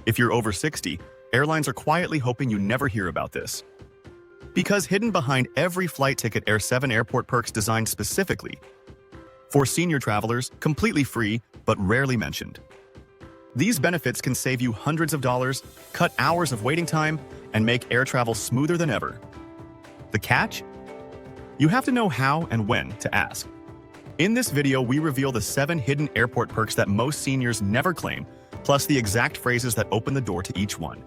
If you're over 60, airlines are quietly hoping you never hear about this. Because hidden behind every flight ticket are 7 airport perks designed specifically for senior travelers, completely free but rarely mentioned. These benefits can save you hundreds of dollars, cut hours of waiting time, and make air travel smoother than ever. The catch? You have to know how and when to ask. In this video, we reveal the 7 hidden airport perks that most seniors never claim, plus the exact phrases that open the door to each one.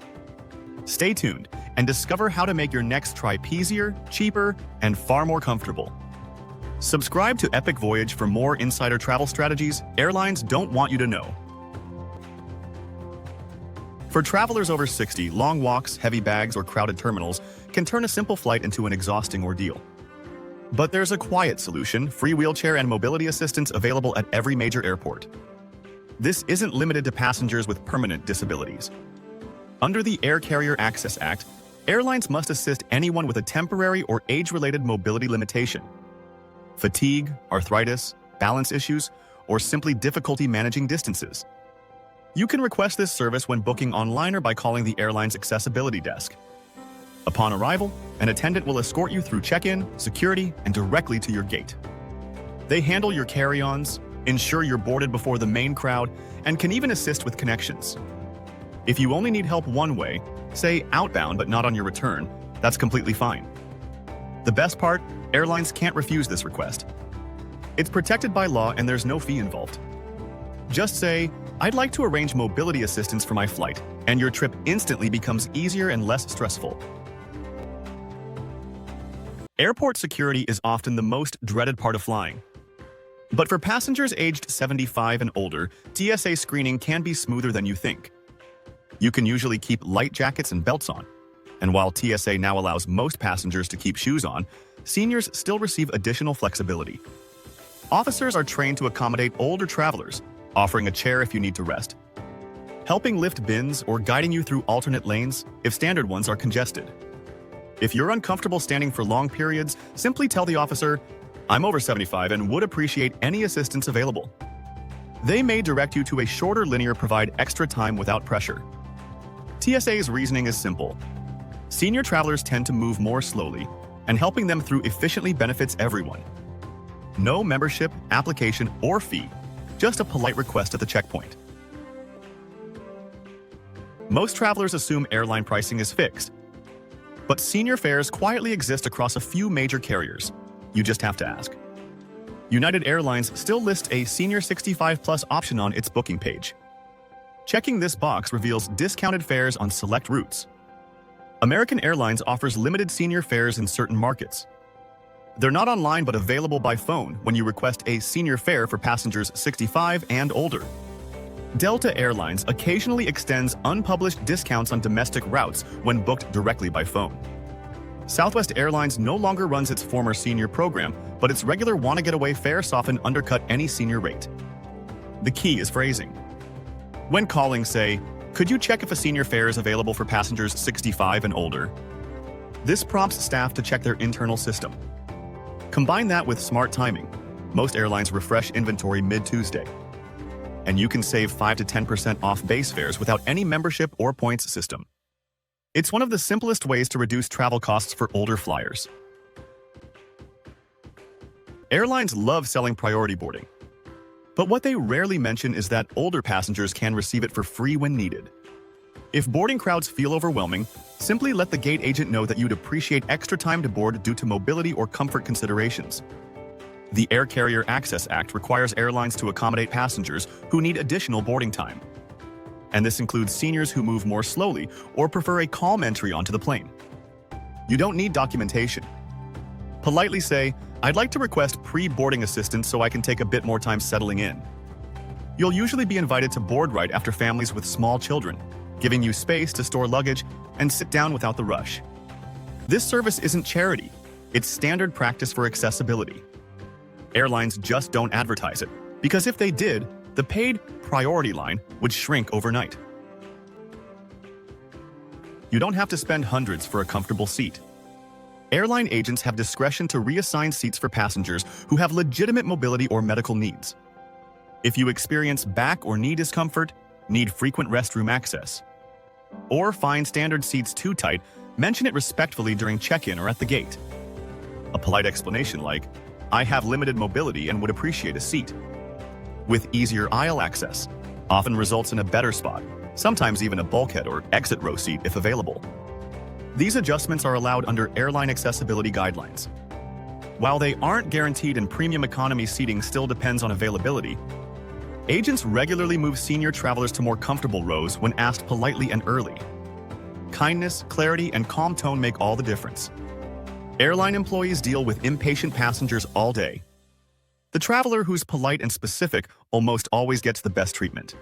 Stay tuned and discover how to make your next trip easier, cheaper, and far more comfortable. Subscribe to Epic Voyage for more insider travel strategies airlines don't want you to know. For travelers over 60, long walks, heavy bags, or crowded terminals can turn a simple flight into an exhausting ordeal. But there's a quiet solution: free wheelchair and mobility assistance available at every major airport. This isn't limited to passengers with permanent disabilities. Under the Air Carrier Access Act, airlines must assist anyone with a temporary or age-related mobility limitation. Fatigue, arthritis, balance issues, or simply difficulty managing distances. You can request this service when booking online or by calling the airline's accessibility desk. Upon arrival, an attendant will escort you through check-in, security, and directly to your gate. They handle your carry-ons, ensure you're boarded before the main crowd, and can even assist with connections. If you only need help one way, say outbound but not on your return, that's completely fine. The best part, airlines can't refuse this request. It's protected by law and there's no fee involved. Just say, "I'd like to arrange mobility assistance for my flight," and your trip instantly becomes easier and less stressful. Airport security is often the most dreaded part of flying. But for passengers aged 75 and older, TSA screening can be smoother than you think. You can usually keep light jackets and belts on. And while TSA now allows most passengers to keep shoes on, seniors still receive additional flexibility. Officers are trained to accommodate older travelers, offering a chair if you need to rest, helping lift bins, or guiding you through alternate lanes if standard ones are congested. If you're uncomfortable standing for long periods, simply tell the officer, "I'm over 75 and would appreciate any assistance available." They may direct you to a shorter linear, provide extra time without pressure. TSA's reasoning is simple. Senior travelers tend to move more slowly, and helping them through efficiently benefits everyone. No membership, application, or fee, just a polite request at the checkpoint. Most travelers assume airline pricing is fixed, but senior fares quietly exist across a few major carriers. You just have to ask. United Airlines still lists a Senior 65 Plus option on its booking page. Checking this box reveals discounted fares on select routes. American Airlines offers limited senior fares in certain markets. They're not online but available by phone when you request a senior fare for passengers 65 and older. Delta Airlines occasionally extends unpublished discounts on domestic routes when booked directly by phone. Southwest Airlines no longer runs its former senior program, but its regular Wanna Get Away fares often undercut any senior rate. The key is phrasing. When calling, say, "Could you check if a senior fare is available for passengers 65 and older?" This prompts staff to check their internal system. Combine that with smart timing. Most airlines refresh inventory mid-Tuesday. And you can save 5 to 10% off base fares without any membership or points system. It's one of the simplest ways to reduce travel costs for older flyers. Airlines love selling priority boarding. But what they rarely mention is that older passengers can receive it for free when needed. If boarding crowds feel overwhelming, simply let the gate agent know that you'd appreciate extra time to board due to mobility or comfort considerations. The Air Carrier Access Act requires airlines to accommodate passengers who need additional boarding time. And this includes seniors who move more slowly or prefer a calm entry onto the plane. You don't need documentation. Politely say, "I'd like to request pre-boarding assistance so I can take a bit more time settling in." You'll usually be invited to board right after families with small children, giving you space to store luggage and sit down without the rush. This service isn't charity, it's standard practice for accessibility. Airlines just don't advertise it, because if they did, the paid priority line would shrink overnight. You don't have to spend hundreds for a comfortable seat. Airline agents have discretion to reassign seats for passengers who have legitimate mobility or medical needs. If you experience back or knee discomfort, need frequent restroom access, or find standard seats too tight, mention it respectfully during check-in or at the gate. A polite explanation like, "I have limited mobility and would appreciate a seat," with easier aisle access, often results in a better spot, sometimes even a bulkhead or exit row seat if available. These adjustments are allowed under airline accessibility guidelines. While they aren't guaranteed and premium economy seating still depends on availability, agents regularly move senior travelers to more comfortable rows when asked politely and early. Kindness, clarity, and calm tone make all the difference. Airline employees deal with impatient passengers all day. The traveler who's polite and specific almost always gets the best treatment.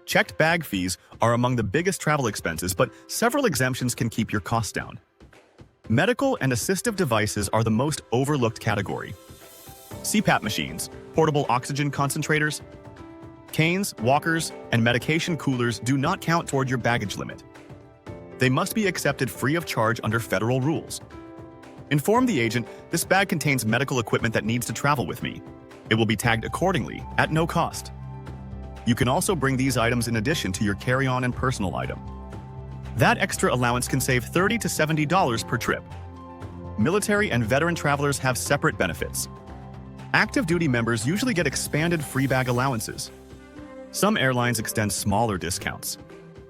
Checked bag fees are among the biggest travel expenses, but several exemptions can keep your costs down. Medical and assistive devices are the most overlooked category. CPAP machines, portable oxygen concentrators, canes, walkers, and medication coolers do not count toward your baggage limit. They must be accepted free of charge under federal rules. Inform the agent, "This bag contains medical equipment that needs to travel with me." It will be tagged accordingly, at no cost. You can also bring these items in addition to your carry-on and personal item. That extra allowance can save $30 to $70 per trip. Military and veteran travelers have separate benefits. Active duty members usually get expanded free bag allowances. Some airlines extend smaller discounts.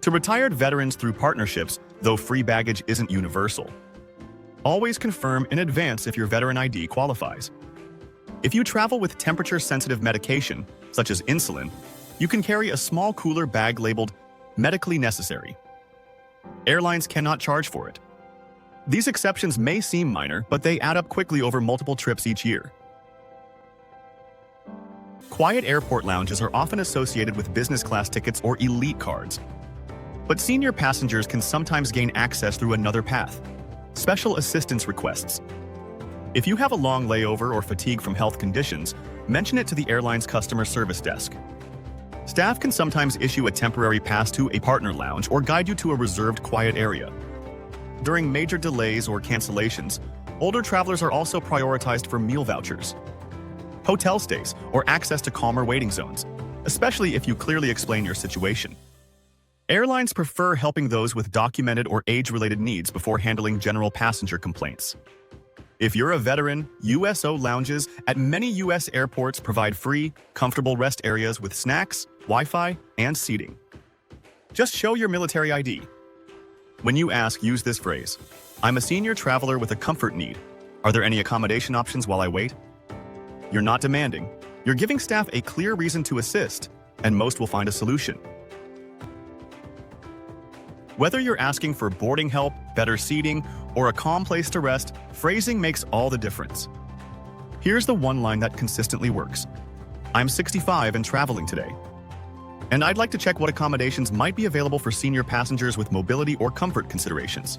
To retired veterans through partnerships, though free baggage isn't universal. Always confirm in advance if your veteran ID qualifies. If you travel with temperature-sensitive medication, such as insulin, you can carry a small cooler bag labeled "medically necessary." Airlines cannot charge for it. These exceptions may seem minor, but they add up quickly over multiple trips each year. Quiet airport lounges are often associated with business class tickets or elite cards. But senior passengers can sometimes gain access through another path: special assistance requests. If you have a long layover or fatigue from health conditions, mention it to the airline's customer service desk. Staff can sometimes issue a temporary pass to a partner lounge or guide you to a reserved quiet area. During major delays or cancellations, older travelers are also prioritized for meal vouchers, hotel stays, or access to calmer waiting zones, especially if you clearly explain your situation. Airlines prefer helping those with documented or age-related needs before handling general passenger complaints. If you're a veteran, USO lounges at many U.S. airports provide free, comfortable rest areas with snacks, Wi-Fi, and seating. Just show your military ID. When you ask, use this phrase: "I'm a senior traveler with a comfort need. Are there any accommodation options while I wait?" You're not demanding. You're giving staff a clear reason to assist, and most will find a solution. Whether you're asking for boarding help, better seating, or a calm place to rest, phrasing makes all the difference. Here's the one line that consistently works: "I'm 65 and traveling today, and I'd like to check what accommodations might be available for senior passengers with mobility or comfort considerations."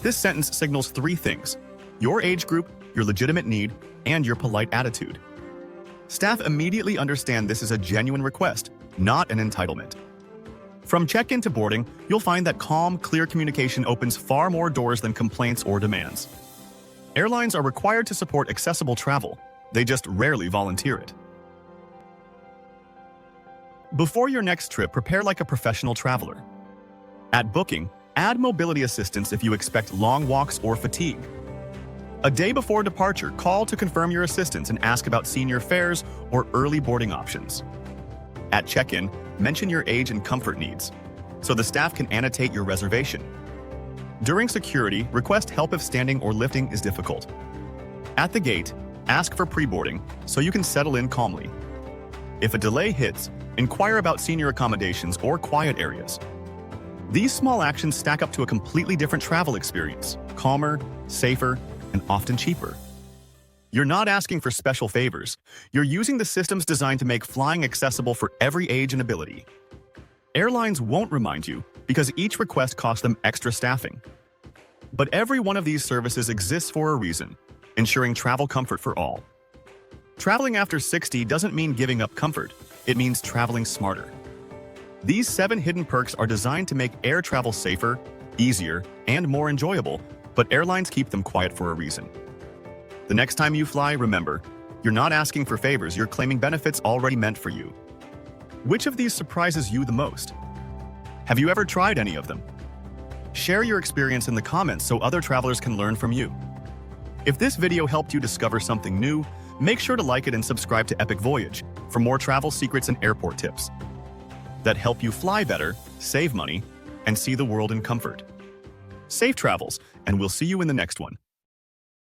This sentence signals three things: your age group, your legitimate need, and your polite attitude. Staff immediately understand this is a genuine request, not an entitlement. From check-in to boarding, you'll find that calm, clear communication opens far more doors than complaints or demands. Airlines are required to support accessible travel. They just rarely volunteer it. Before your next trip, prepare like a professional traveler. At booking, add mobility assistance if you expect long walks or fatigue. A day before departure, call to confirm your assistance and ask about senior fares or early boarding options. At check-in, mention your age and comfort needs, so the staff can annotate your reservation. During security, request help if standing or lifting is difficult. At the gate, ask for pre-boarding so you can settle in calmly. If a delay hits, inquire about senior accommodations or quiet areas. These small actions stack up to a completely different travel experience: calmer, safer, and often cheaper. You're not asking for special favors. You're using the systems designed to make flying accessible for every age and ability. Airlines won't remind you because each request costs them extra staffing. But every one of these services exists for a reason: ensuring travel comfort for all. Traveling after 60 doesn't mean giving up comfort. It means traveling smarter. These 7 hidden perks are designed to make air travel safer, easier, and more enjoyable, but airlines keep them quiet for a reason. The next time you fly, remember, you're not asking for favors, you're claiming benefits already meant for you. Which of these surprises you the most? Have you ever tried any of them? Share your experience in the comments so other travelers can learn from you. If this video helped you discover something new, make sure to like it and subscribe to Epic Voyage for more travel secrets and airport tips that help you fly better, save money, and see the world in comfort. Safe travels, and we'll see you in the next one.